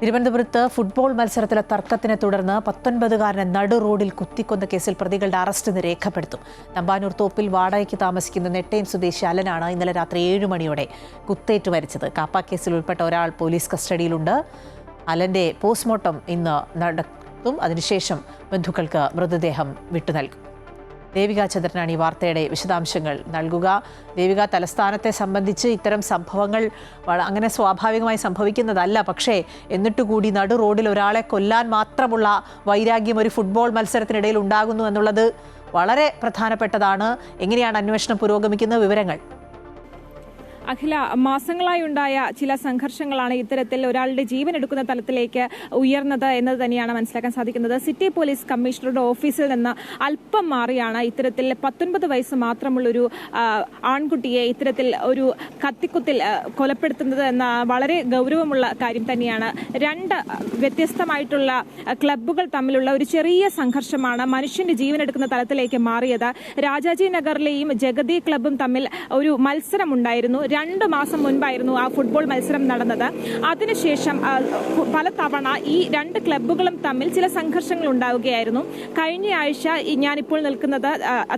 തിരുവനന്തപുരത്ത് ഫുട്ബോൾ മത്സരത്തിലെ തർക്കത്തിനെ തുടർന്ന് 19-കാരനെ നടു റോഡിൽ കുത്തിക്കൊന്ന കേസിൽ പ്രതികളുടെ അറസ്റ്റ് ഇന്ന് രേഖപ്പെടുത്തും. തമ്പാനൂർ തോപ്പിൽ വാടകയ്ക്ക് താമസിക്കുന്ന നെട്ടയം സ്വദേശി അലനാണ് ഇന്നലെ രാത്രി 7 മണിയോടെ കുത്തേറ്റ് മരിച്ചത്. കാപ്പ കേസിൽ ഉൾപ്പെട്ട ഒരാൾ പോലീസ് കസ്റ്റഡിയിലുണ്ട്. അലന്റെ പോസ്റ്റ്മോർട്ടം ഇന്ന് നടത്തും. അതിനുശേഷം ബന്ധുക്കൾക്ക് മൃതദേഹം വിട്ടുനൽകും. ദേവിക ചന്ദ്രനാണ് ഈ വാർത്തയുടെ വിശദാംശങ്ങൾ നൽകുക. ദേവിക, തലസ്ഥാനത്തെ സംബന്ധിച്ച് ഇത്തരം സംഭവങ്ങൾ അങ്ങനെ സ്വാഭാവികമായി സംഭവിക്കുന്നതല്ല. പക്ഷേ എന്നിട്ടുകൂടി നടു റോഡിൽ ഒരാളെ കൊല്ലാൻ മാത്രമുള്ള വൈരാഗ്യം ഒരു ഫുട്ബോൾ മത്സരത്തിനിടയിൽ ഉണ്ടാകുന്നു എന്നുള്ളത് വളരെ പ്രധാനപ്പെട്ടതാണ്. എങ്ങനെയാണ് അന്വേഷണം പുരോഗമിക്കുന്ന വിവരങ്ങൾ? അഖില, മാസങ്ങളായി ഉണ്ടായ ചില സംഘർഷങ്ങളാണ് ഇത്തരത്തിൽ ഒരാളുടെ ജീവൻ എടുക്കുന്ന തലത്തിലേക്ക് ഉയർന്നത് എന്നത് തന്നെയാണ് മനസ്സിലാക്കാൻ സാധിക്കുന്നത്. സിറ്റി പോലീസ് കമ്മീഷണറുടെ ഓഫീസിൽ നിന്ന് അല്പം മാറിയാണ് ഇത്തരത്തിൽ 19 വയസ്സ് മാത്രമുള്ളൊരു ആൺകുട്ടിയെ ഇത്തരത്തിൽ ഒരു കത്തിക്കുത്തിൽ കൊലപ്പെടുത്തുന്നത് എന്ന വളരെ ഗൗരവമുള്ള കാര്യം തന്നെയാണ്. 2 വ്യത്യസ്തമായിട്ടുള്ള ക്ലബ്ബുകൾ തമ്മിലുള്ള ഒരു ചെറിയ സംഘർഷമാണ് മനുഷ്യന്റെ ജീവൻ എടുക്കുന്ന തലത്തിലേക്ക് മാറിയത്. രാജാജി നഗറിലെയും ജഗതി ക്ലബ്ബും തമ്മിൽ ഒരു മത്സരം ഉണ്ടായിരുന്നു. 2 മാസം മുൻപായിരുന്നു ആ ഫുട്ബോൾ മത്സരം നടന്നത്. അതിനുശേഷം പല തവണ ഈ 2 ക്ലബ്ബുകളും തമ്മിൽ ചില സംഘർഷങ്ങൾ ഉണ്ടാവുകയായിരുന്നു. കഴിഞ്ഞ ആഴ്ച ഞാനിപ്പോൾ നിൽക്കുന്നത്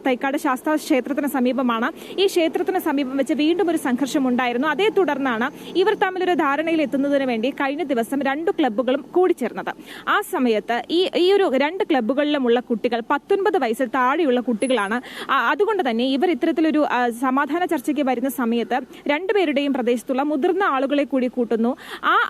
തൈക്കാട് ശാസ്താ ക്ഷേത്രത്തിന് സമീപമാണ്. ഈ ക്ഷേത്രത്തിന് സമീപം വെച്ച് വീണ്ടും ഒരു സംഘർഷം ഉണ്ടായിരുന്നു. അതേ തുടർന്നാണ് ഇവർ തമ്മിലൊരു ധാരണയിൽ എത്തുന്നതിന് വേണ്ടി കഴിഞ്ഞ ദിവസം 2 ക്ലബ്ബുകളും കൂടിച്ചേർന്നത്. ആ സമയത്ത് ഈ ഒരു 2 ക്ലബ്ബുകളിലുമുള്ള കുട്ടികൾ 19 വയസ്സിൽ താഴെയുള്ള കുട്ടികളാണ്. അതുകൊണ്ട് തന്നെ ഇവർ ഇത്തരത്തിലൊരു സമാധാന ചർച്ചയ്ക്ക് വരുന്ന സമയത്ത് 2 പേരുടെയും പ്രദേശത്തുള്ള മുതിർന്ന ആളുകളെ കൂടി കൂട്ടുന്നു.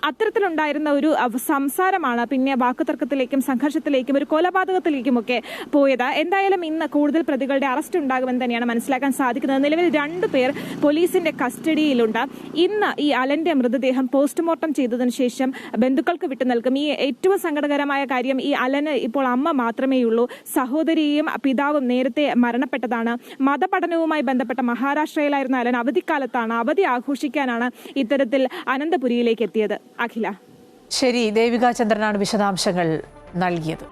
അത്തരത്തിലുണ്ടായിരുന്ന ഒരു സംസാരമാണ് പിന്നെ വാക്കുതർക്കത്തിലേക്കും സംഘർഷത്തിലേക്കും ഒരു കൊലപാതകത്തിലേക്കുമൊക്കെ പോയത്. എന്തായാലും ഇന്ന് കൂടുതൽ പ്രതികളുടെ അറസ്റ്റ് ഉണ്ടാകുമെന്ന് തന്നെയാണ് മനസ്സിലാക്കാൻ സാധിക്കുന്നത്. നിലവിൽ 2 പേർ പോലീസിന്റെ കസ്റ്റഡിയിലുണ്ട്. ഇന്ന് ഈ അലന്റെ മൃതദേഹം പോസ്റ്റ്മോർട്ടം ചെയ്തതിനു ശേഷം ബന്ധുക്കൾക്ക് വിട്ടു നൽകും. ഈ ഏറ്റവും സങ്കടകരമായ കാര്യം, ഈ അലന് ഇപ്പോൾ അമ്മ മാത്രമേ ഉള്ളൂ. സഹോദരിയും പിതാവും നേരത്തെ മരണപ്പെട്ടതാണ്. മതപഠനവുമായി ബന്ധപ്പെട്ട മഹാരാഷ്ട്രയിലായിരുന്ന അലൻ അവധിക്കാലത്താണ് അവധി ആഘോഷിക്കാനാണ് ഇത്തരത്തിൽ അനന്തപുരിയിലേക്ക് എത്തിയത്. അഖില, ശരി, ദേവിക ചന്ദ്രനാണ് വിശദാംശങ്ങൾ നൽകിയത്.